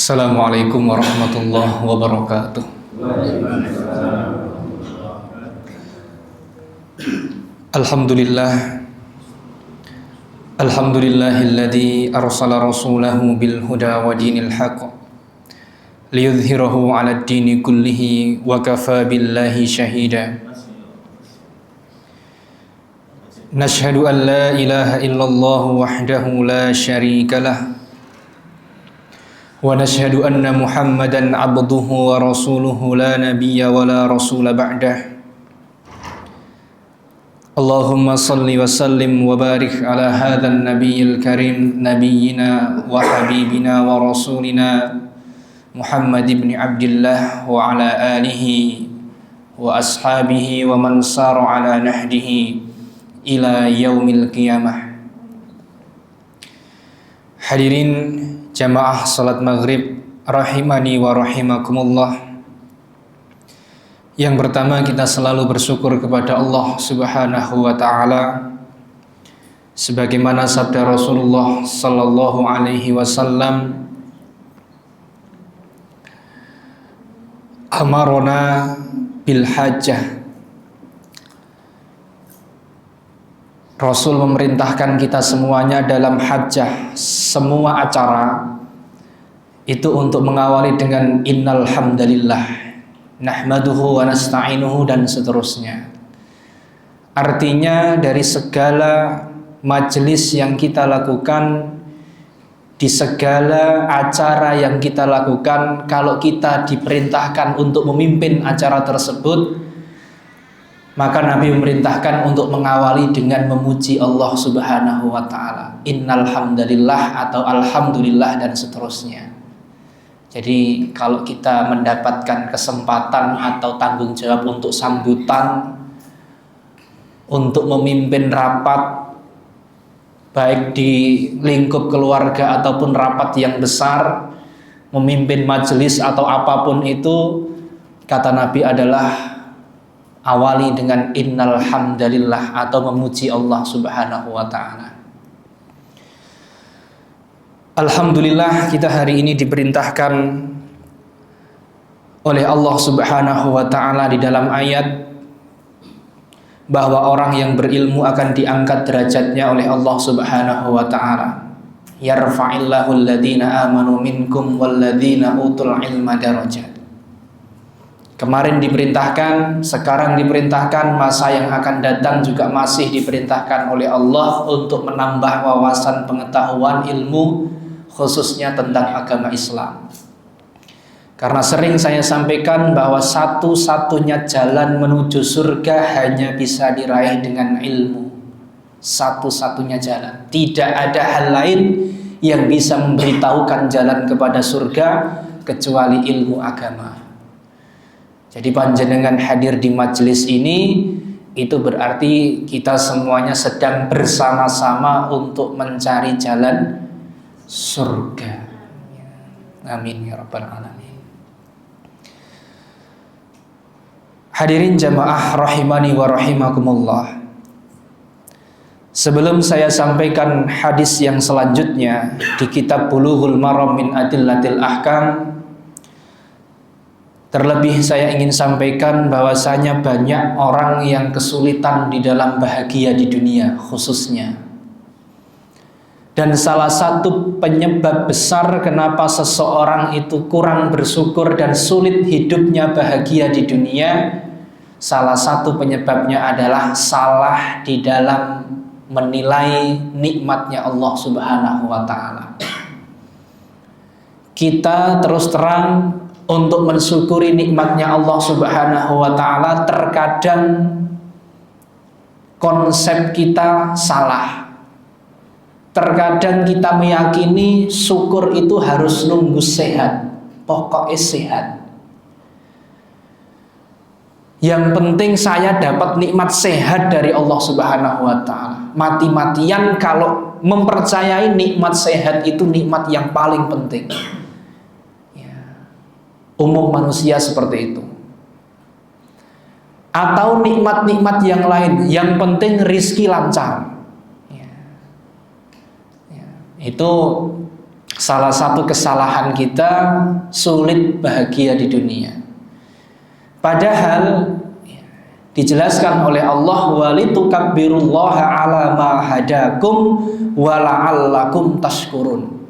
Assalamualaikum warahmatullahi wabarakatuh. Alhamdulillah, alhamdulillahilladzi arsala rasulahu bil huda wa dinil haqq liyudhhirahu 'alad dini kullihi wa kafa billahi shahida. Nashhadu an la ilaha illallah wahdahu la syarika lah wa nashhadu anna Muhammadan abduhu wa rasuluhu la nabiyya wa la rasula ba'dah. Allahumma salli wa sallim wa barik ala hadzal nabiyyil karim nabiyyina wa habibina wa rasulina Muhammad ibn Abdillah wa ala alihi wa ashabihi wa man sara ala nahdihi ila yaumil qiyamah. Hadirin jamaah salat maghrib rahimani wa rahimakumullah. Yang pertama, kita selalu bersyukur kepada Allah Subhanahu wa taala sebagaimana sabda Rasulullah sallallahu alaihi wasallam, amarona bil hajjah. Rasul memerintahkan kita semuanya dalam hajjah, semua acara itu untuk mengawali dengan innal hamdalillah, nahmaduhu wa nasta'inuhu dan seterusnya. Artinya dari segala majelis yang kita lakukan, di segala acara yang kita lakukan, kalau kita diperintahkan untuk memimpin acara tersebut, maka Nabi memerintahkan untuk mengawali dengan memuji Allah Subhanahu wa taala. Innal hamdalillah atau alhamdulillah dan seterusnya. Jadi kalau kita mendapatkan kesempatan atau tanggung jawab untuk sambutan, untuk memimpin rapat baik di lingkup keluarga ataupun rapat yang besar, memimpin majelis atau apapun itu, kata Nabi adalah awali dengan innal hamdalillah atau memuji Allah Subhanahu wa taala. Alhamdulillah, kita hari ini diperintahkan oleh Allah Subhanahu wa taala di dalam ayat bahwa orang yang berilmu akan diangkat derajatnya oleh Allah Subhanahu wa taala. Yarfa'illahu alladhina amanu minkum walladhina utul ilma darajat. Kemarin diperintahkan, sekarang diperintahkan, masa yang akan datang juga masih diperintahkan oleh Allah untuk menambah wawasan pengetahuan ilmu, khususnya tentang agama Islam. Karena sering saya sampaikan bahwa satu-satunya jalan menuju surga hanya bisa diraih dengan ilmu. Satu-satunya jalan. Tidak ada hal lain yang bisa memberitahukan jalan kepada surga kecuali ilmu agama. Jadi panjenengan hadir di majelis ini, itu berarti kita semuanya sedang bersama-sama untuk mencari jalan surga. Amin ya rabbal alamin. Hadirin jamaah rahimani wa rahimakumullah. Sebelum saya sampaikan hadis yang selanjutnya di kitab Bulughul Maram min Adillatil Ahkam, terlebih saya ingin sampaikan bahwasanya banyak orang yang kesulitan di dalam bahagia di dunia khususnya. Dan salah satu penyebab besar kenapa seseorang itu kurang bersyukur dan sulit hidupnya bahagia di dunia, salah satu penyebabnya adalah salah di dalam menilai nikmatnya Allah Subhanahu wa taala. Kita terus terang untuk mensyukuri nikmatnya Allah Subhanahu wa taala, terkadang konsep kita salah. Terkadang kita meyakini syukur itu harus nunggu sehat, pokoknya sehat. Yang penting saya dapat nikmat sehat dari Allah Subhanahu wa taala. Mati-matian kalau mempercayai nikmat sehat itu nikmat yang paling penting. Umum manusia seperti itu. Atau nikmat-nikmat yang lain, yang penting rizki lancar. Itu salah satu kesalahan kita sulit bahagia di dunia. Padahal dijelaskan oleh Allah, walitukabbirullaha ala ma hadakum wa la'allakum tashkurun.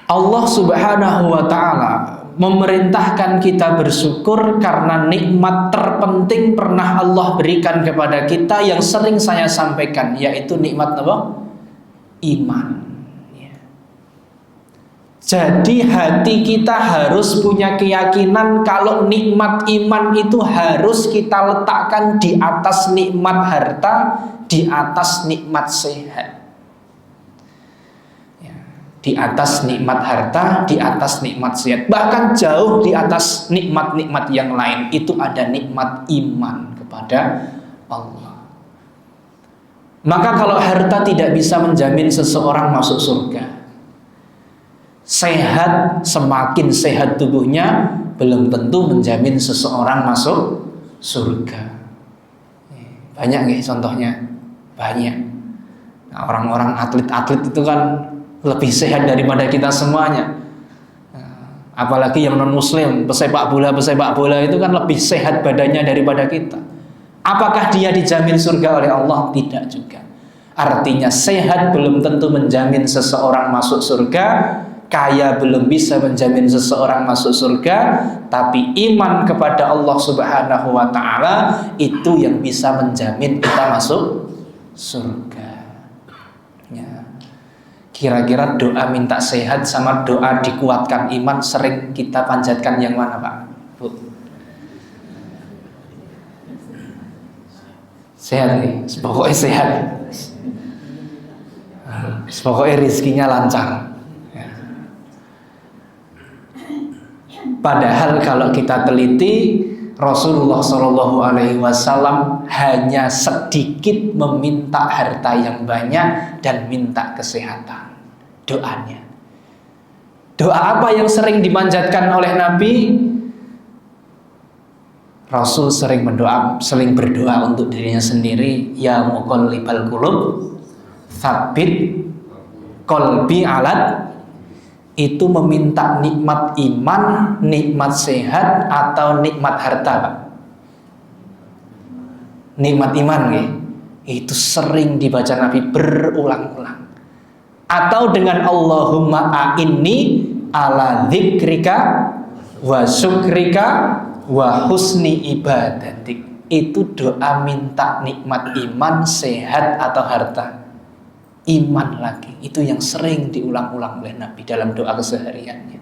Allah Subhanahu wa ta'ala memerintahkan kita bersyukur karena nikmat terpenting pernah Allah berikan kepada kita yang sering saya sampaikan, yaitu nikmat apa? Iman. Jadi hati kita harus punya keyakinan kalau nikmat iman itu harus kita letakkan di atas nikmat harta, di atas nikmat sehat. Di atas nikmat harta, di atas nikmat sehat, bahkan jauh di atas nikmat-nikmat yang lain. Itu ada nikmat iman kepada Allah. Maka kalau harta tidak bisa menjamin seseorang masuk surga, sehat, semakin sehat tubuhnya belum tentu menjamin seseorang masuk surga. Banyak nih contohnya, banyak. Nah, orang-orang atlet-atlet itu kan lebih sehat daripada kita semuanya. Apalagi yang non muslim, pesepak bola itu kan lebih sehat badannya daripada kita. Apakah dia dijamin surga oleh Allah? Tidak juga. Artinya sehat belum tentu menjamin seseorang masuk surga, kaya belum bisa menjamin seseorang masuk surga, tapi iman kepada Allah Subhanahu wa ta'ala itu yang bisa menjamin kita masuk surga. Kira-kira doa minta sehat sama doa dikuatkan iman sering kita panjatkan yang mana, Pak? Bu? Sehat nih, pokoknya sehat. Pokoknya rezekinya lancar. Padahal kalau kita teliti, Rasulullah SAW hanya sedikit meminta harta yang banyak dan minta kesehatan. Doanya, doa apa yang sering dimanjatkan oleh Nabi? Rasul sering berdoa untuk dirinya sendiri, ya muqallibal qulub tsabbit qalbi alat. Itu meminta nikmat iman, nikmat sehat, atau nikmat harta, Pak? Nikmat iman ya? Itu sering dibaca Nabi berulang-ulang. Atau dengan Allahumma a'inni ala dzikrika wa syukrika wa husni ibadatik. Itu doa minta nikmat iman, sehat, atau harta. Iman lagi, itu yang sering diulang-ulang oleh Nabi dalam doa kesehariannya.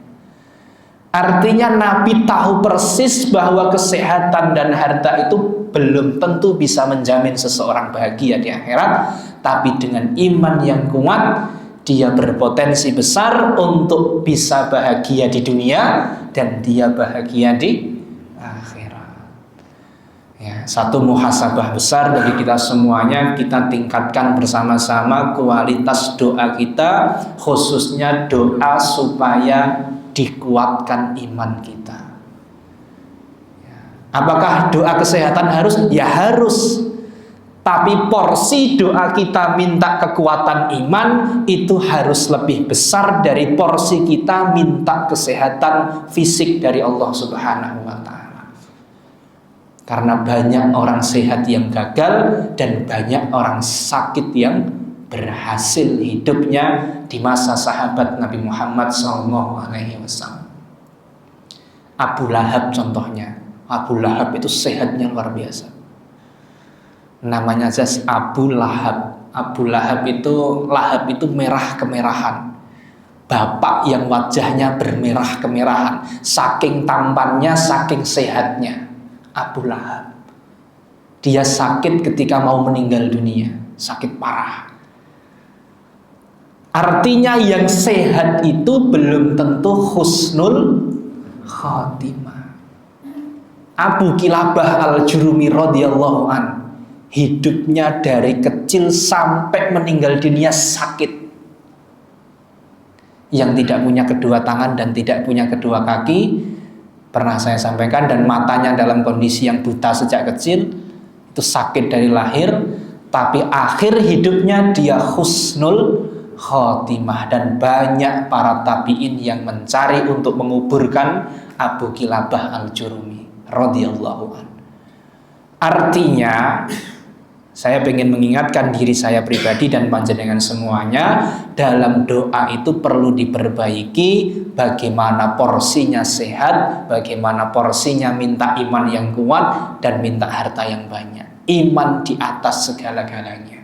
Artinya Nabi tahu persis bahwa kesehatan dan harta itu belum tentu bisa menjamin seseorang bahagia di akhirat, tapi dengan iman yang kuat, dia berpotensi besar untuk bisa bahagia di dunia dan dia bahagia di akhirat. Ya, satu muhasabah besar bagi kita semuanya, kita tingkatkan bersama-sama kualitas doa kita, khususnya doa supaya dikuatkan iman kita. Apakah doa kesehatan harus? Ya harus. Tapi porsi doa kita minta kekuatan iman itu harus lebih besar dari porsi kita minta kesehatan fisik dari Allah Subhanahu wa ta'ala. Karena banyak orang sehat yang gagal dan banyak orang sakit yang berhasil hidupnya di masa sahabat Nabi Muhammad SAW. Abu Lahab contohnya. Abu Lahab itu sehatnya luar biasa. Namanya aja Abu Lahab. Abu Lahab itu merah kemerahan. Bapak yang wajahnya bermerah kemerahan. Saking tampannya, saking sehatnya. Abu Lahab. Dia sakit ketika mau meninggal dunia. Sakit parah. Artinya yang sehat itu belum tentu husnul khatimah. Abu Kilabah al-Jurumi radhiyallahu an, hidupnya dari kecil sampai meninggal dunia sakit. Yang tidak punya kedua tangan dan tidak punya kedua kaki, pernah saya sampaikan, dan matanya dalam kondisi yang buta sejak kecil, itu sakit dari lahir. tapi akhir hidupnya dia husnul khotimah. Dan banyak para tabi'in yang mencari untuk menguburkan Abu Kilabah al-Jurumi radhiyallahu anhu. Artinya, saya ingin mengingatkan diri saya pribadi dan panjenengan semuanya, dalam doa itu perlu diperbaiki bagaimana porsinya sehat, bagaimana porsinya minta iman yang kuat dan minta harta yang banyak. Iman di atas segala-galanya.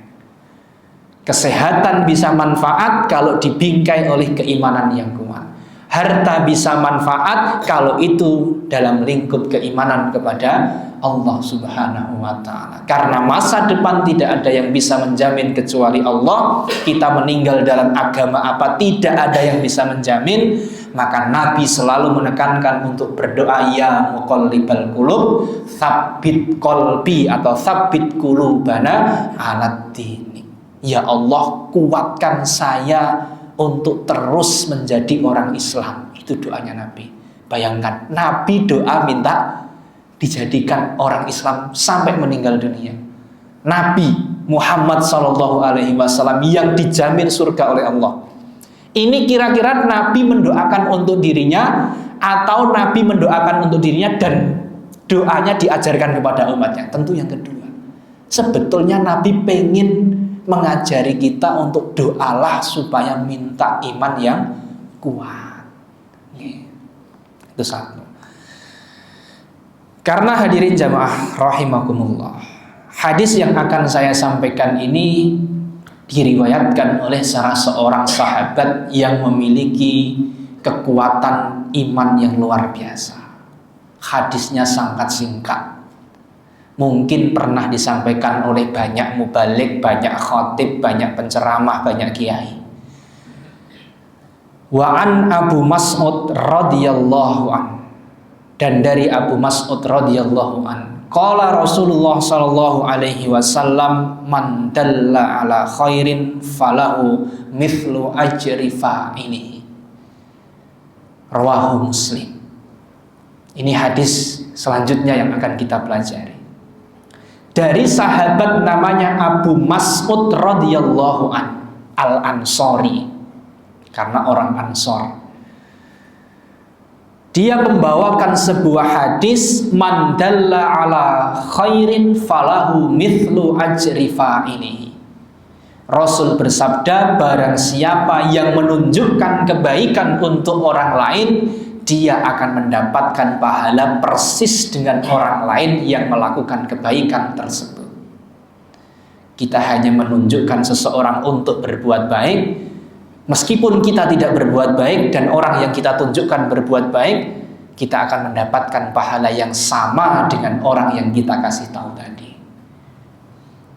Kesehatan bisa manfaat kalau dibingkai oleh keimanan yang kuat. Harta bisa manfaat kalau itu dalam lingkup keimanan kepada Allah Subhanahu wa ta'ala. Karena masa depan tidak ada yang bisa menjamin kecuali Allah. Kita meninggal dalam agama apa tidak ada yang bisa menjamin. Maka Nabi selalu menekankan untuk berdoa, ya muqallibal qulub tsabbit qalbi atau tsabbit qulubana 'alad dini. Ya Allah, kuatkan saya untuk terus menjadi orang Islam. Itu doanya Nabi. Bayangkan, Nabi doa minta dijadikan orang Islam sampai meninggal dunia. Nabi Muhammad SAW yang dijamin surga oleh Allah. Ini kira-kira Nabi mendoakan untuk dirinya atau Nabi mendoakan untuk dirinya dan doanya diajarkan kepada umatnya? Tentu yang kedua. Sebetulnya Nabi pengen mengajari kita untuk doalah supaya minta iman yang kuat. Itu satu. Karena hadirin jamaah rahimakumullah, hadis yang akan saya sampaikan ini diriwayatkan oleh salah seorang sahabat yang memiliki kekuatan iman yang luar biasa. Hadisnya sangat singkat. Mungkin pernah disampaikan oleh banyak mubalik, banyak khotib, banyak penceramah, banyak kiai. Wa an Abu Mas'ud radhiyallahu an, dan dari Abu Mas'ud radhiyallahu an, qala Rasulullah sallallahu alaihi wasallam, man dalla ala khairin falahu mithlu ajri fa'ilihi. Rawahu Muslim. Ini hadis selanjutnya yang akan kita pelajari. Dari sahabat namanya Abu Mas'ud radhiyallahu an, al-Ansori, karena orang Ansor. Dia membawakan sebuah hadis, man dalla ala khairin falahu mithlu ajri fa'ilihi. Rasul bersabda, barang siapa yang menunjukkan kebaikan untuk orang lain, dia akan mendapatkan pahala persis dengan orang lain yang melakukan kebaikan tersebut. Kita hanya menunjukkan seseorang untuk berbuat baik, meskipun kita tidak berbuat baik dan orang yang kita tunjukkan berbuat baik, kita akan mendapatkan pahala yang sama dengan orang yang kita kasih tahu tadi.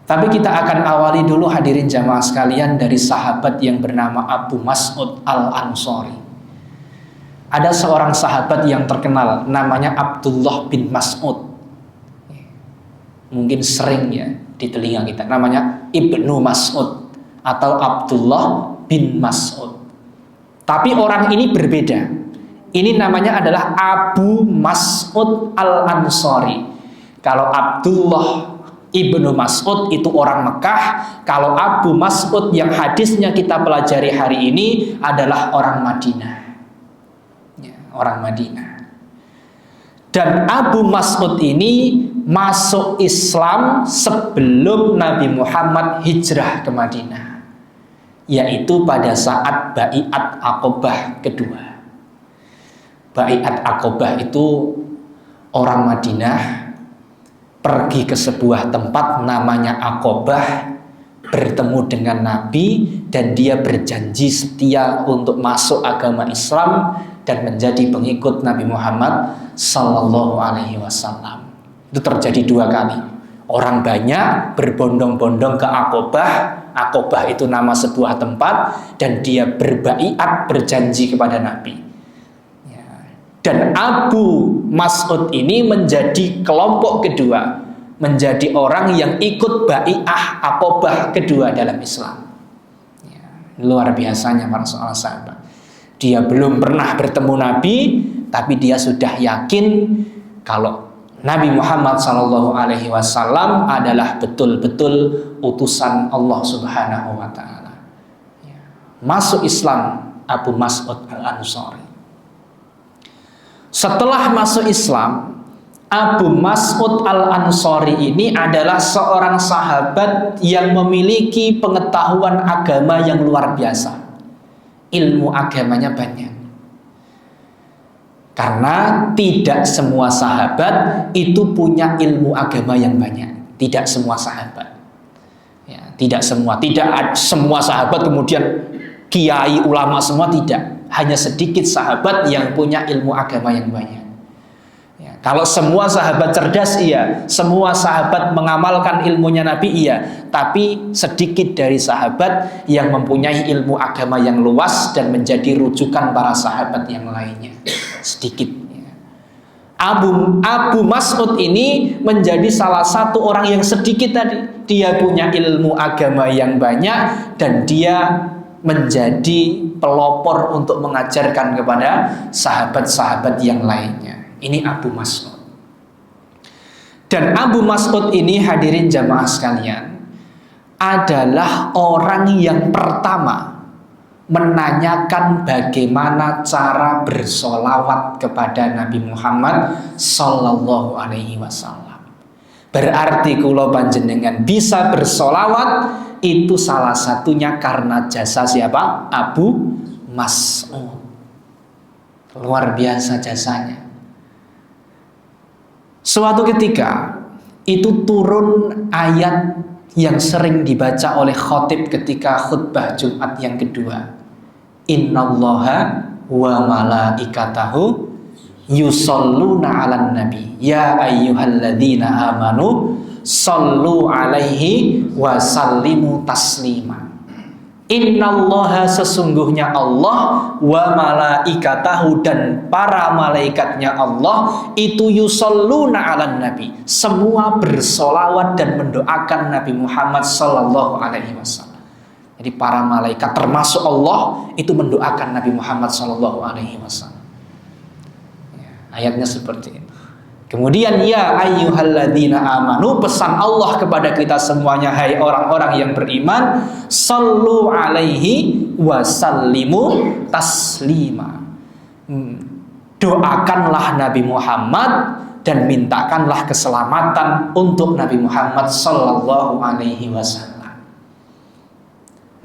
Tapi kita akan awali dulu hadirin jamaah sekalian dari sahabat yang bernama Abu Mas'ud al-Ansori. Ada seorang sahabat yang terkenal namanya Abdullah bin Mas'ud. Mungkin sering ya di telinga kita, namanya Ibnu Mas'ud atau Abdullah bin Mas'ud. Tapi orang ini berbeda. Ini namanya adalah Abu Mas'ud al-Ansori. Kalau Abdullah Ibnu Mas'ud itu orang Mekah, kalau Abu Mas'ud yang hadisnya kita pelajari hari ini adalah orang Madinah. Orang Madinah. Dan Abu Mas'ud ini masuk Islam sebelum Nabi Muhammad hijrah ke Madinah, yaitu pada saat Bai'at Aqobah kedua. Bai'at Aqobah itu orang Madinah pergi ke sebuah tempat namanya Aqobah, bertemu dengan Nabi, dan dia berjanji setia untuk masuk agama Islam dan menjadi pengikut Nabi Muhammad sallallahu alaihi wasallam. Itu terjadi dua kali. Orang banyak berbondong-bondong ke Aqobah. Aqobah itu nama sebuah tempat, dan dia berbaiat, berjanji kepada Nabi. Dan Abu Mas'ud ini menjadi kelompok kedua, menjadi orang yang ikut bai'ah Aqobah kedua dalam Islam. Luar biasanya para sahabat. Dia belum pernah bertemu Nabi, tapi dia sudah yakin kalau Nabi Muhammad Sallallahu Alaihi Wasallam adalah betul-betul utusan Allah Subhanahu Wa Taala. Masuk Islam Abu Mas'ud Al-Ansari. Setelah masuk Islam, Abu Mas'ud Al-Ansari ini adalah seorang sahabat yang memiliki pengetahuan agama yang luar biasa. Ilmu agamanya banyak. Karena tidak semua sahabat itu punya ilmu agama yang banyak. Tidak semua sahabat. Ya, tidak semua sahabat kemudian kiai ulama semua, tidak. Hanya sedikit sahabat yang punya ilmu agama yang banyak. Ya, kalau semua sahabat cerdas, iya. Semua sahabat mengamalkan ilmunya Nabi, iya. Tapi sedikit dari sahabat yang mempunyai ilmu agama yang luas dan menjadi rujukan para sahabat yang lainnya. Sedikit. Ya. Abu Mas'ud ini menjadi salah satu orang yang sedikit tadi. Dia punya ilmu agama yang banyak dan dia menjadi pelopor untuk mengajarkan kepada sahabat-sahabat yang lainnya. Ini Abu Mas'ud. Dan Abu Mas'ud ini, hadirin jamaah sekalian, adalah orang yang pertama menanyakan bagaimana cara bersolawat kepada Nabi Muhammad Sallallahu Alaihi Wasallam. Berarti kula panjenengan bisa bersolawat itu salah satunya karena jasa siapa? Abu Mas'ud. Luar biasa jasanya. Suatu ketika itu turun ayat yang sering dibaca oleh khotib ketika khutbah Jumat yang kedua. Innallaha wa malaikatahu yusholluna 'alan nabi ya ayyuhalladzina amanu shollu 'alaihi wa sallimu taslima. Innallaha, sesungguhnya Allah, wa malaikatahu, dan para malaikatnya Allah itu yusholluna 'alan nabi, semua bersolawat dan mendoakan Nabi Muhammad sallallahu alaihi wasallam. Jadi para malaikat termasuk Allah itu mendoakan Nabi Muhammad sallallahu alaihi wasallam. Ayatnya seperti itu. Kemudian ya ayyuhalladzina amanu, pesan Allah kepada kita semuanya, hai orang-orang yang beriman, sallu alaihi wa sallimu taslima. Doakanlah Nabi Muhammad dan mintakanlah keselamatan untuk Nabi Muhammad sallallahu alaihi wasallam.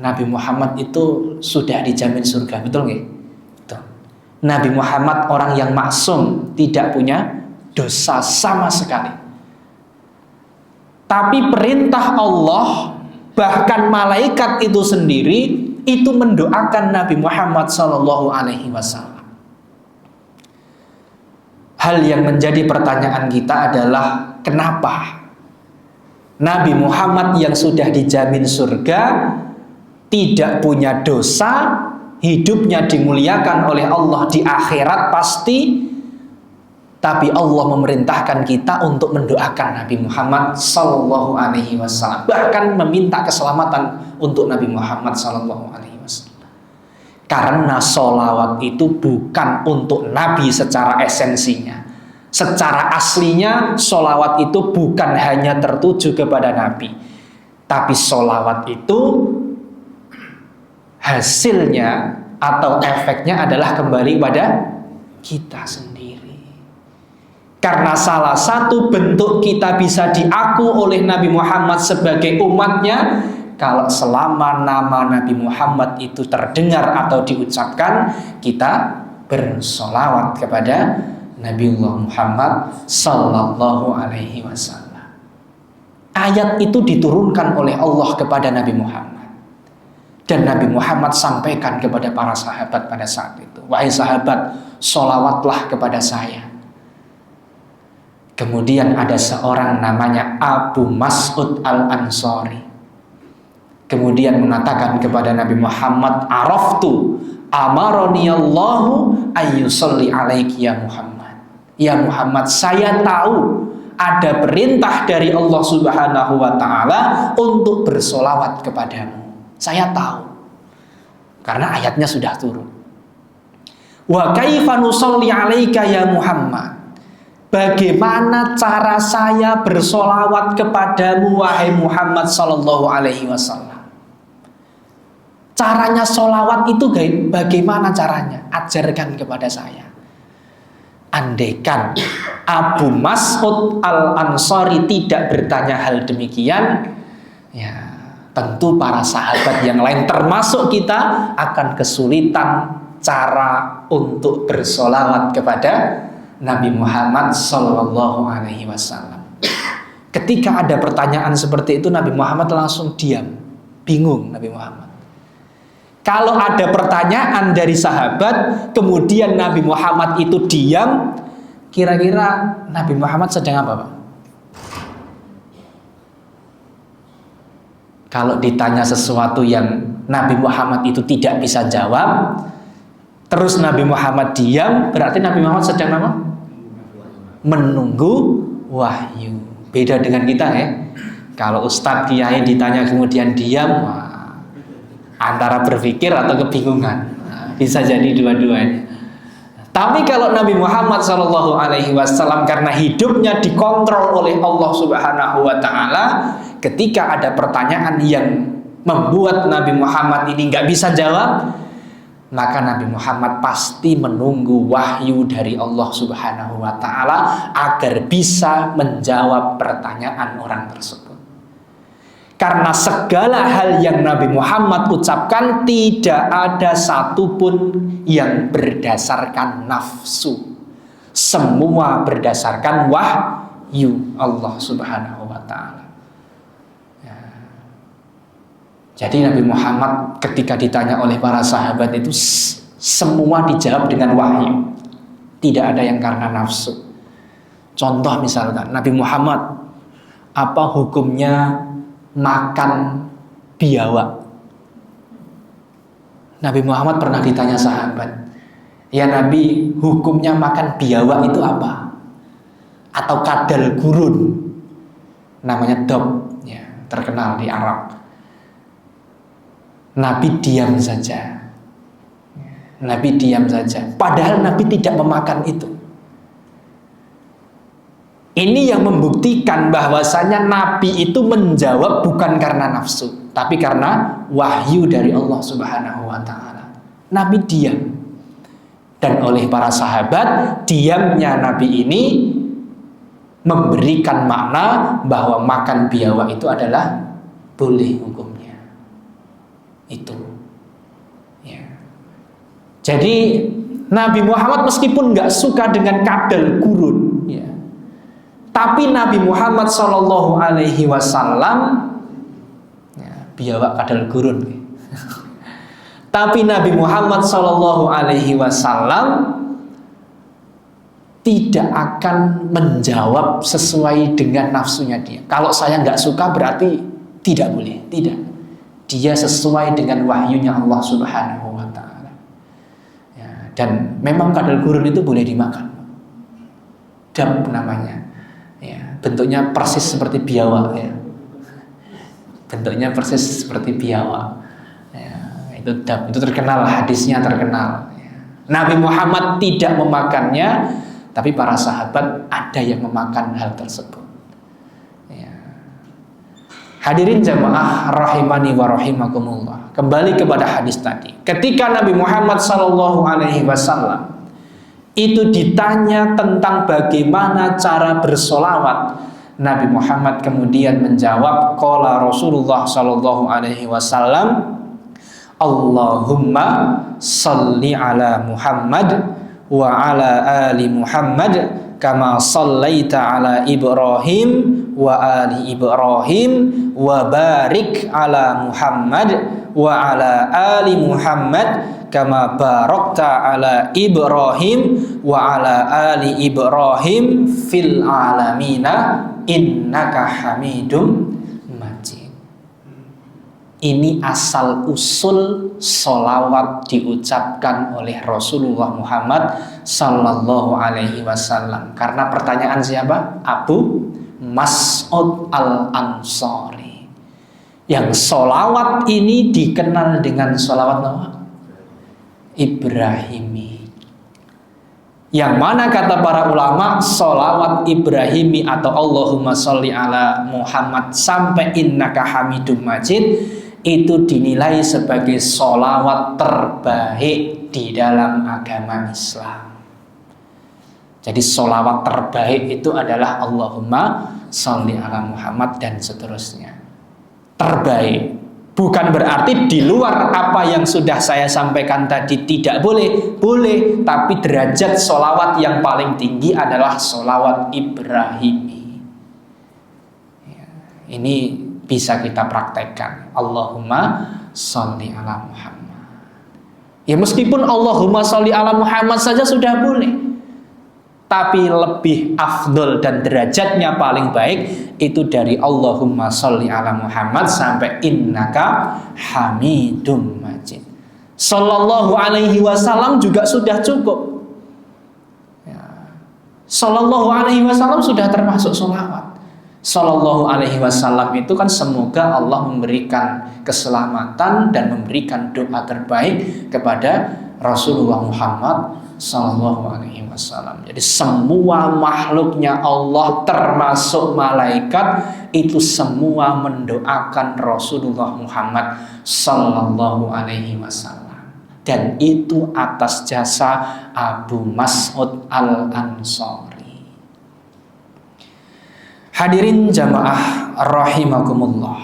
Nabi Muhammad itu sudah dijamin surga, betul nggih? Betul. Nabi Muhammad orang yang maksum, tidak punya dosa sama sekali. Tapi perintah Allah, bahkan malaikat itu sendiri itu mendoakan Nabi Muhammad sallallahu alaihi wasallam. Hal yang menjadi pertanyaan kita adalah kenapa Nabi Muhammad yang sudah dijamin surga, tidak punya dosa, hidupnya dimuliakan oleh Allah di akhirat pasti, tapi Allah memerintahkan kita untuk mendoakan Nabi Muhammad sallallahu alaihi wasallam, bahkan meminta keselamatan untuk Nabi Muhammad sallallahu alaihi wasallam. Karena sholawat itu bukan untuk Nabi secara esensinya. Secara aslinya sholawat itu bukan hanya tertuju kepada Nabi, tapi sholawat itu hasilnya atau efeknya adalah kembali pada kita sendiri. Karena salah satu bentuk kita bisa diaku oleh Nabi Muhammad sebagai umatnya, kalau selama nama Nabi Muhammad itu terdengar atau diucapkan, kita bersolawat kepada Nabiullah Muhammad sallallahu alaihi wasallam. Ayat itu diturunkan oleh Allah kepada Nabi Muhammad, dan Nabi Muhammad sampaikan kepada para sahabat pada saat itu, wahai sahabat, solawatlah kepada saya. Kemudian ada seorang namanya Abu Mas'ud Al-Ansari, kemudian mengatakan kepada Nabi Muhammad, araftu amaroniallahu ayyusolli alaiki ya Muhammad. Ya Muhammad, saya tahu ada perintah dari Allah Subhanahu wa ta'ala untuk bersolawat kepadamu. Saya tahu, karena ayatnya sudah turun. Wa kaifa nusolli alaika ya Muhammad. bagaimana cara saya bersolawat kepadamu wahai Muhammad sallallahu alaihi wasallam. Caranya solawat itu bagaimana caranya? Ajarkan kepada saya. Andaikan Abu Mas'ud Al-Ansari tidak bertanya hal demikian, ya tentu para sahabat yang lain termasuk kita akan kesulitan cara untuk bersolawat kepada Nabi Muhammad Sallallahu Alaihi Wasallam. Ketika ada pertanyaan seperti itu, Nabi Muhammad langsung diam, bingung Nabi Muhammad. Kalau ada pertanyaan dari sahabat, kemudian Nabi Muhammad itu diam, kira-kira Nabi Muhammad sedang apa, Pak? Kalau ditanya sesuatu yang Nabi Muhammad itu tidak bisa jawab, terus Nabi Muhammad diam, berarti Nabi Muhammad sedang apa? Menunggu wahyu. Beda dengan kita ya. Kalau Ustadz Kiai ditanya kemudian diam, antara berpikir atau kebingungan, bisa jadi dua-duanya. Tapi kalau Nabi Muhammad SAW karena hidupnya dikontrol oleh Allah Subhanahu Wa Taala, ketika ada pertanyaan yang membuat Nabi Muhammad ini nggak bisa jawab, maka Nabi Muhammad pasti menunggu wahyu dari Allah Subhanahu Wa Taala agar bisa menjawab pertanyaan orang tersebut. Karena segala hal yang Nabi Muhammad ucapkan tidak ada satupun yang berdasarkan nafsu. Semua berdasarkan wahyu Allah Subhanahu Wa Taala. Ya. Jadi Nabi Muhammad ketika ditanya oleh para sahabat itu semua dijawab dengan wahyu. Tidak ada yang karena nafsu. Contoh misalkan Nabi Muhammad, apa hukumnya makan biawak? Nabi Muhammad pernah ditanya sahabat, ya Nabi, hukumnya makan biawak itu apa? Atau kadal gurun, namanya dob, ya, terkenal di Arab. Nabi diam saja. Nabi diam saja. Padahal Nabi tidak memakan itu. Ini yang membuktikan bahwasanya Nabi itu menjawab bukan karena nafsu, tapi karena wahyu dari Allah Subhanahu Wa Taala. Nabi diam, dan oleh para sahabat diamnya Nabi ini memberikan makna bahwa makan biawak itu adalah boleh hukumnya. Itu. Ya. Jadi Nabi Muhammad meskipun nggak suka dengan kadal gurun, ya, tapi Nabi Muhammad Sallallahu Alaihi Wasallam, ya, biawak kadal gurun. Tapi Nabi Muhammad Sallallahu Alaihi Wasallam tidak akan menjawab sesuai dengan nafsunya dia. Kalau saya nggak suka berarti tidak boleh. Tidak. Dia sesuai dengan wahyunya Allah Subhanahu Wa Taala. Ya, dan memang kadal gurun itu boleh dimakan. Dab namanya. Ya, bentuknya persis seperti biawak, ya. Bentuknya persis seperti biawak, ya, itu dab, itu terkenal, hadisnya terkenal, ya. Nabi Muhammad tidak memakannya, tapi para sahabat ada yang memakan hal tersebut, ya. Hadirin jamaah rahimani wa rahimakumullah. Kembali kepada hadis tadi, ketika Nabi Muhammad SAW itu ditanya tentang bagaimana cara bersolawat, Nabi Muhammad kemudian menjawab, qala Rasulullah sallallahu alaihi wasallam, Allahumma salli ala Muhammad wa ala ali Muhammad kama sallaita ala Ibrahim wa ali Ibrahim wa barik ala Muhammad wa ala ali Muhammad kama barakta ala Ibrahim wa ala ali Ibrahim fil alamina innaka hamidum majid. Ini asal usul solawat diucapkan oleh Rasulullah Muhammad Sallallahu Alaihi Wasallam. Karena pertanyaan siapa? Abu Mas'ud Al-Ansari. Yang solawat ini dikenal dengan solawat apa? Ibrahimi. Yang mana kata para ulama, sholawat Ibrahimi atau Allahumma sholli ala Muhammad sampai innaka hamidum majid itu dinilai sebagai sholawat terbaik di dalam agama Islam. Jadi sholawat terbaik itu adalah Allahumma sholli ala Muhammad dan seterusnya. Terbaik. Bukan berarti di luar apa yang sudah saya sampaikan tadi tidak boleh. Boleh, tapi derajat sholawat yang paling tinggi adalah sholawat Ibrahimi. Ini bisa kita praktekkan. Allahumma sholli ala Muhammad. Ya meskipun Allahumma sholli ala Muhammad saja sudah boleh, tapi lebih afdol dan derajatnya paling baik itu dari Allahumma sholli ala Muhammad sampai innaka hamidum majid. Sallallahu alaihi wasallam juga sudah cukup ya. Sallallahu alaihi wasallam sudah termasuk sholawat. Sallallahu alaihi wasallam itu kan semoga Allah memberikan keselamatan dan memberikan doa terbaik kepada Rasulullah Muhammad Sallallahu alaihi wasallam. Jadi semua makhluknya Allah termasuk malaikat itu semua mendoakan Rasulullah Muhammad Sallallahu alaihi wasallam. Dan itu atas jasa Abu Mas'ud Al-Ansari. Hadirin jamaah rahimakumullah.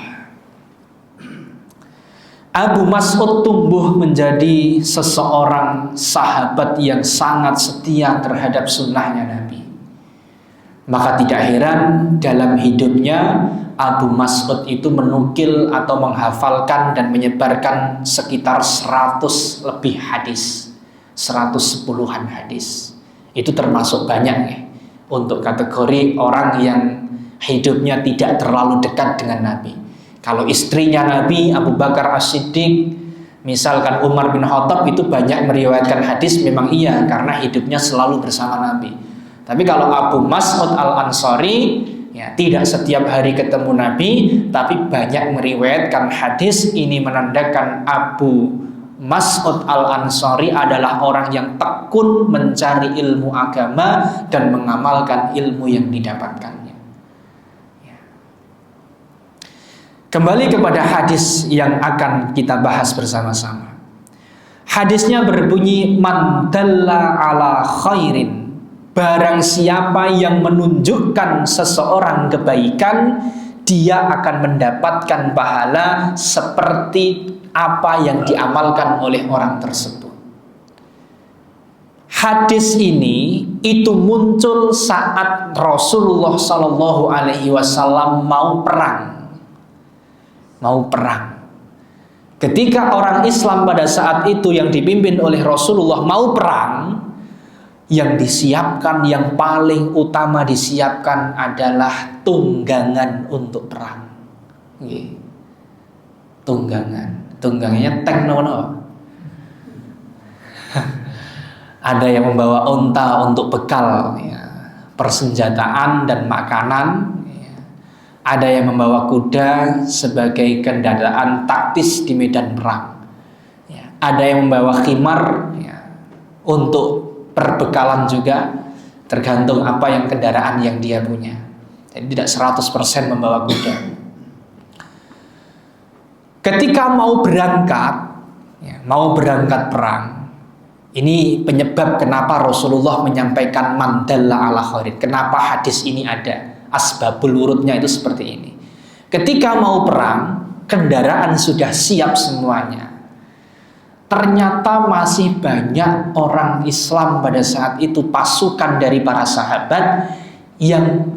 Abu Mas'ud tumbuh menjadi seseorang sahabat yang sangat setia terhadap sunnahnya Nabi. Maka tidak heran dalam hidupnya Abu Mas'ud itu menukil atau menghafalkan dan menyebarkan sekitar 100 lebih hadis, 110-an hadis. Itu termasuk banyak ya, untuk kategori orang yang hidupnya tidak terlalu dekat dengan Nabi. Kalau istrinya Nabi, Abu Bakar As-Siddiq, misalkan Umar bin Khattab itu banyak meriwayatkan hadis, memang iya, karena hidupnya selalu bersama Nabi. Tapi kalau Abu Mas'ud Al-Ansari, ya tidak setiap hari ketemu Nabi, tapi banyak meriwayatkan hadis. Ini menandakan Abu Mas'ud Al-Ansari adalah orang yang tekun mencari ilmu agama dan mengamalkan ilmu yang didapatkan. Kembali kepada hadis yang akan kita bahas bersama-sama. Hadisnya berbunyi, man dalla ala khairin, barang siapa yang menunjukkan seseorang kebaikan, dia akan mendapatkan pahala seperti apa yang diamalkan oleh orang tersebut. Hadis ini itu muncul saat Rasulullah Shallallahu Alaihi Wasallam mau perang. Ketika orang Islam pada saat itu yang dipimpin oleh Rasulullah mau perang, yang disiapkan, yang paling utama disiapkan adalah tunggangan untuk perang. Tunggangannya tank nono. Ada yang membawa unta untuk bekal, ya, persenjataan dan makanan. Ada yang membawa kuda sebagai kendaraan taktis di medan perang. Ya, ada yang membawa khimar ya, untuk perbekalan juga, tergantung apa yang kendaraan yang dia punya. Jadi tidak 100% membawa kuda. Ketika mau berangkat, ya, mau berangkat perang, ini penyebab kenapa Rasulullah menyampaikan man dalla ala khairin. Kenapa hadis ini ada? Asbabul wurudnya itu seperti ini. Ketika mau perang, kendaraan sudah siap semuanya. Ternyata masih banyak orang Islam pada saat itu, pasukan dari para sahabat yang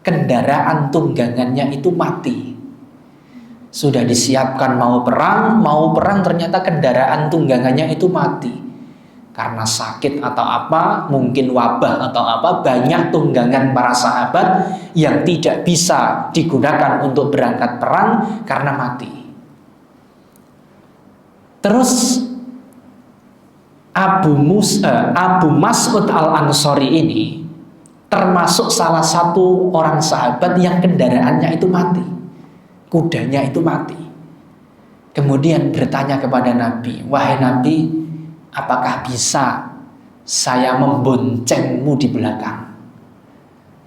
kendaraan tunggangannya itu mati. Sudah disiapkan mau perang ternyata kendaraan tunggangannya itu mati. Karena sakit atau apa, mungkin wabah atau apa, banyak tunggangan para sahabat yang tidak bisa digunakan untuk berangkat perang karena mati. Terus Abu Mas'ud Al-Ansari ini termasuk salah satu orang sahabat yang kendaraannya itu mati, kudanya itu mati. Kemudian bertanya kepada Nabi, wahai Nabi, apakah bisa saya memboncengmu di belakang.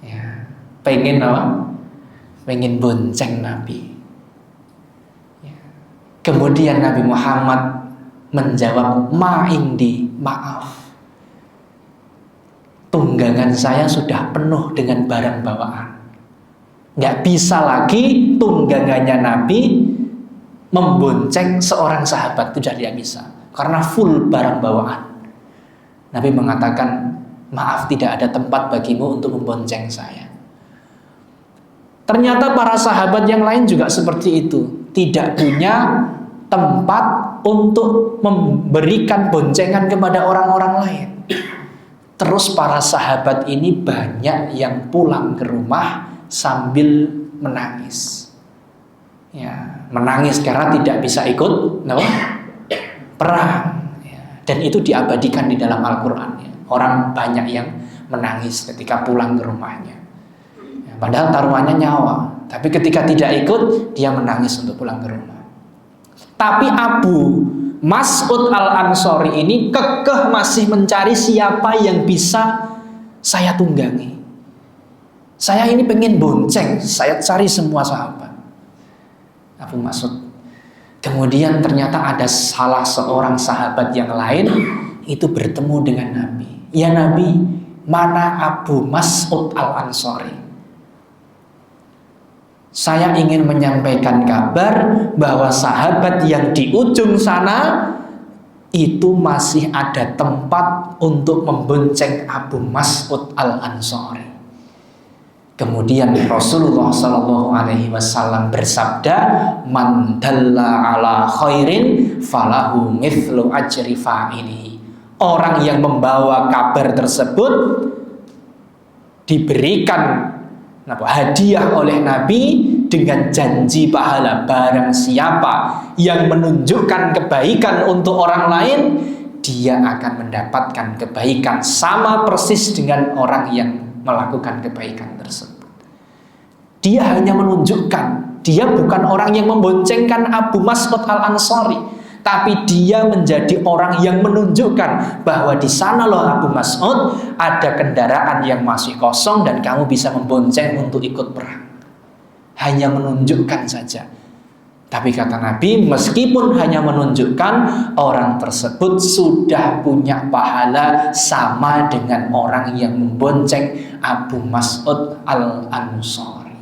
Ya, pengen apa? Pengen bonceng Nabi. Ya. Kemudian Nabi Muhammad menjawab, ma'indi, maaf, tunggangan saya sudah penuh dengan barang bawaan. Nggak bisa lagi tunggangannya Nabi membonceng seorang sahabat, itu sudah tidak bisa, karena full barang bawaan. Nabi mengatakan, maaf, tidak ada tempat bagimu untuk membonceng saya. Ternyata para sahabat yang lain juga seperti itu, tidak punya tempat untuk memberikan boncengan kepada orang-orang lain. Terus para sahabat ini banyak yang pulang ke rumah sambil menangis. Ya, menangis karena tidak bisa ikut perang. Ya, dan itu diabadikan di dalam Al-Quran. Ya. Orang banyak yang menangis ketika pulang ke rumahnya. Ya, padahal taruhannya nyawa. Tapi ketika tidak ikut, dia menangis untuk pulang ke rumah. Tapi Abu Mas'ud Al-Ansori ini kekeh masih mencari siapa yang bisa saya tunggangi. Saya ini pengen bonceng, saya cari semua sahabat. Abu Mas'ud. Kemudian ternyata ada salah seorang sahabat yang lain itu bertemu dengan Nabi. Ya Nabi, mana Abu Mas'ud Al-Ansori? Saya ingin menyampaikan kabar bahwa sahabat yang di ujung sana itu masih ada tempat untuk membonceng Abu Mas'ud Al-Ansori. Kemudian Rasulullah SAW bersabda, man dalla ala khairin falahu mithlu ajri fa'ilihi. Orang yang membawa kabar tersebut diberikan hadiah oleh Nabi dengan janji pahala. Barang siapa yang menunjukkan kebaikan untuk orang lain, dia akan mendapatkan kebaikan sama persis dengan orang yang melakukan kebaikan tersebut. Dia hanya menunjukkan, dia bukan orang yang memboncengkan Abu Mas'ud Al-Ansori, tapi dia menjadi orang yang menunjukkan bahwa di sana loh Abu Mas'ud, ada kendaraan yang masih kosong dan kamu bisa membonceng untuk ikut perang. Hanya menunjukkan saja. Tapi kata Nabi, meskipun hanya menunjukkan, orang tersebut sudah punya pahala sama dengan orang yang membonceng Abu Mas'ud Al-Ansori.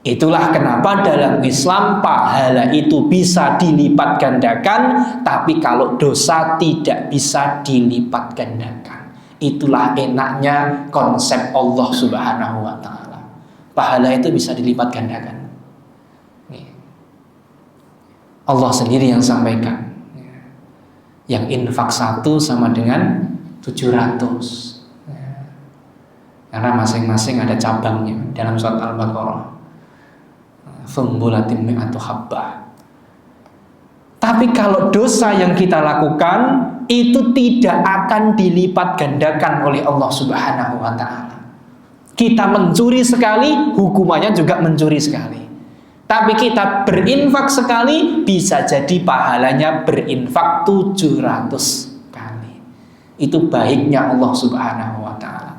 Itulah kenapa dalam Islam pahala itu bisa dilipat gandakan, tapi kalau dosa tidak bisa dilipat gandakan. Itulah enaknya konsep Allah Subhanahu wa Ta'ala. Pahala itu bisa dilipat gandakan. Allah sendiri yang sampaikan. Yang infak 1 sama dengan 700. Karena masing-masing ada cabangnya dalam surat Al-Baqarah. Thumbulatim mi'atu habbah. Tapi kalau dosa yang kita lakukan itu tidak akan dilipat gandakan oleh Allah Subhanahu wa Ta'ala. Kita mencuri sekali, hukumannya juga mencuri sekali. Tapi kita berinfak sekali, bisa jadi pahalanya berinfak 700 kali. Itu baiknya Allah Subhanahu wa Ta'ala.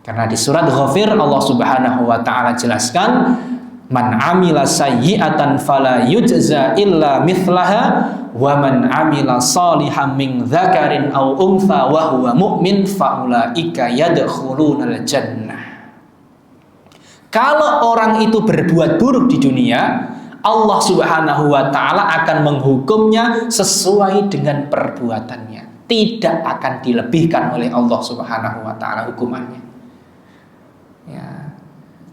Karena di surat Ghafir Allah Subhanahu wa Ta'ala jelaskan, man amila sayyi'atan fala yujza illa mithlaha wa man amila salihan min dzakarin aw untha wa huwa mu'min fa ulaika yadkhulunal jannah. Kalau orang itu berbuat buruk di dunia, Allah Subhanahu wa Ta'ala akan menghukumnya sesuai dengan perbuatannya. Tidak akan dilebihkan oleh Allah Subhanahu wa Ta'ala hukumannya. Ya.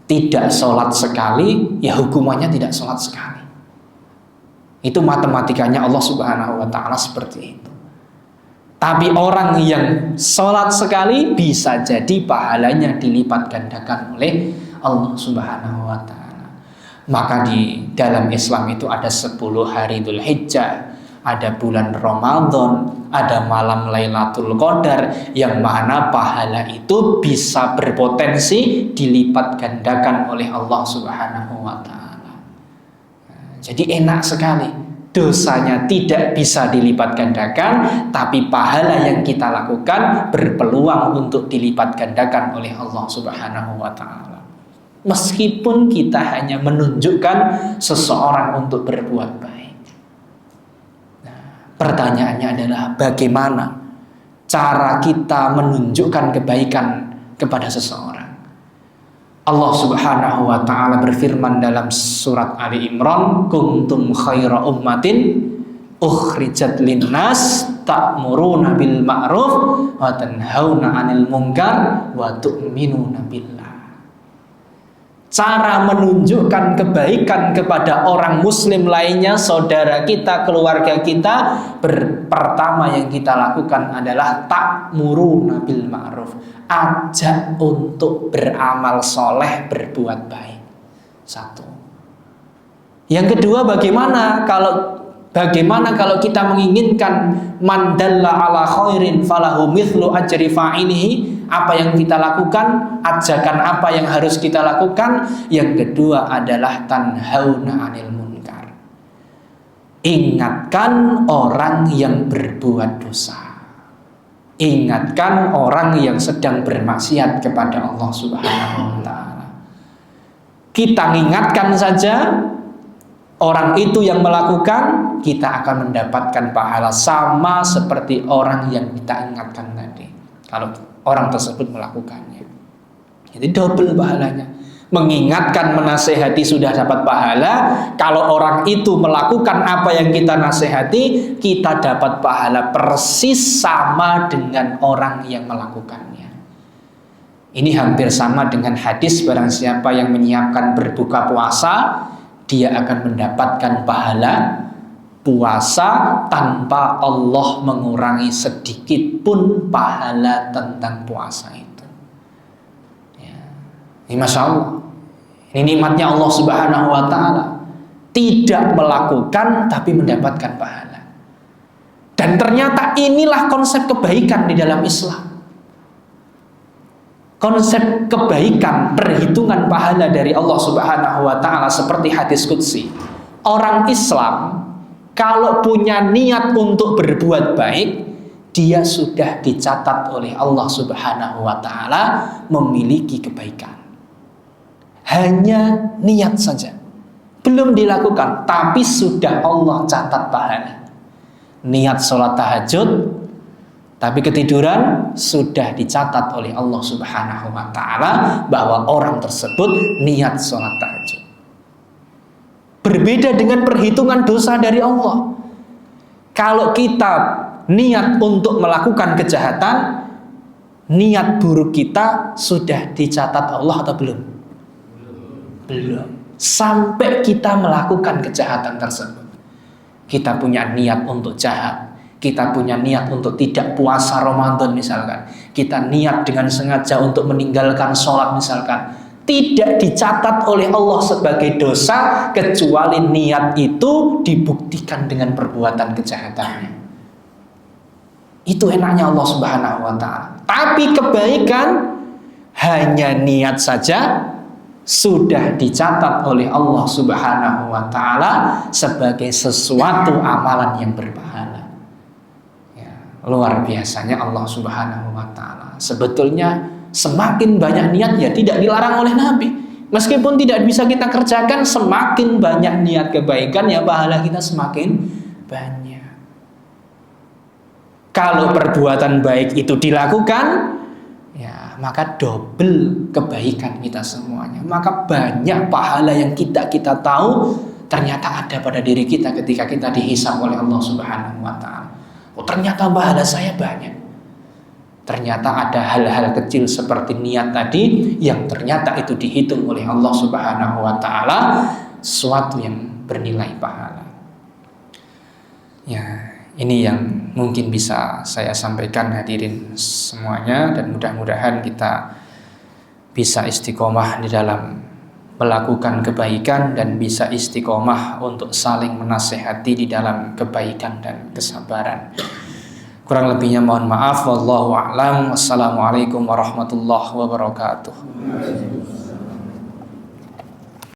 Tidak sholat sekali, ya hukumannya tidak sholat sekali. Itu matematikanya Allah Subhanahu wa Ta'ala seperti itu. Tapi orang yang sholat sekali bisa jadi pahalanya dilipat gandakan oleh Allah Subhanahu wa Ta'ala. Maka di dalam Islam itu ada 10 hari Dzul Hijjah, ada bulan Ramadan, ada malam Lailatul Qadar, yang mana pahala itu bisa berpotensi dilipat gandakan oleh Allah Subhanahu wa Ta'ala. Jadi enak sekali dosanya tidak bisa dilipat gandakan, tapi pahala yang kita lakukan berpeluang untuk dilipat gandakan oleh Allah Subhanahu wa Ta'ala. Meskipun kita hanya menunjukkan seseorang untuk berbuat baik. Nah, pertanyaannya adalah bagaimana cara kita menunjukkan kebaikan kepada seseorang. Allah Subhanahu wa Ta'ala berfirman dalam surat Ali Imran, kuntum khaira ummatin ukhrijat linnas ta'muruna bil ma'ruf wa tanhauna 'anil munkar wa tu'minuna billah. Cara menunjukkan kebaikan kepada orang muslim lainnya, saudara kita, keluarga kita, pertama yang kita lakukan adalah ta'muruna bil ma'ruf, ajak untuk beramal soleh, berbuat baik. Satu. Yang kedua, bagaimana kalau kita menginginkan man dalla ala khairin falahu mithlu ajri fa'ilihi, apa yang kita lakukan, ajakan apa yang harus kita lakukan. Yang kedua adalah tanhauna 'anil munkar, ingatkan orang yang berbuat dosa, ingatkan orang yang sedang bermaksiat kepada Allah Subhanahu wa Ta'ala. Kita ingatkan saja, orang itu yang melakukan, kita akan mendapatkan pahala sama seperti orang yang kita ingatkan tadi, kalau orang tersebut melakukannya. Jadi double pahalanya. Mengingatkan, menasehati sudah dapat pahala. Kalau orang itu melakukan apa yang kita nasihati, kita dapat pahala persis sama dengan orang yang melakukannya. Ini hampir sama dengan hadis, barang siapa yang menyiapkan berbuka puasa, dia akan mendapatkan pahala puasa tanpa Allah mengurangi sedikit pun pahala tentang puasa itu. Ya. Ini Masya Allah, ini nikmatnya Allah Subhanahu wa Ta'ala. Tidak melakukan tapi mendapatkan pahala. Dan ternyata inilah konsep kebaikan di dalam Islam. Konsep kebaikan, perhitungan pahala dari Allah Subhanahu wa Ta'ala seperti hadis qudsi. Orang Islam kalau punya niat untuk berbuat baik, dia sudah dicatat oleh Allah Subhanahu wa Ta'ala memiliki kebaikan. Hanya niat saja, belum dilakukan, tapi sudah Allah catat pahala. Niat sholat tahajud, tapi ketiduran, sudah dicatat oleh Allah Subhanahu wa Ta'ala bahwa orang tersebut niat sholat tahajud. Berbeda dengan perhitungan dosa dari Allah. Kalau kita niat untuk melakukan kejahatan, niat buruk kita sudah dicatat Allah atau belum? Belum. Sampai kita melakukan kejahatan tersebut. Kita punya niat untuk jahat, kita punya niat untuk tidak puasa Ramadan misalkan, kita niat dengan sengaja untuk meninggalkan sholat misalkan, tidak dicatat oleh Allah sebagai dosa kecuali niat itu dibuktikan dengan perbuatan kejahatannya. Itu enaknya Allah Subhanahu wa Ta'ala. Tapi kebaikan hanya niat saja sudah dicatat oleh Allah Subhanahu wa Ta'ala sebagai sesuatu amalan yang berpahala. Ya, luar biasanya Allah Subhanahu wa Ta'ala. Sebetulnya semakin banyak niat, ya tidak dilarang oleh Nabi. Meskipun tidak bisa kita kerjakan, semakin banyak niat kebaikan, ya pahala kita semakin banyak. Kalau perbuatan baik itu dilakukan, ya maka double kebaikan kita semuanya. Maka banyak pahala yang kita tahu ternyata ada pada diri kita ketika kita dihisab oleh Allah Subhanahu wa Ta'ala. Oh, ternyata pahala saya banyak. Ternyata ada hal-hal kecil seperti niat tadi yang ternyata itu dihitung oleh Allah Subhanahu wa Ta'ala sesuatu yang bernilai pahala. Ya, ini yang mungkin bisa saya sampaikan hadirin semuanya, dan mudah-mudahan kita bisa istiqomah di dalam melakukan kebaikan dan bisa istiqomah untuk saling menasehati di dalam kebaikan dan kesabaran. Kurang lebihnya mohon maaf. Wallahu a'lam. Wassalamualaikum warahmatullahi wabarakatuh.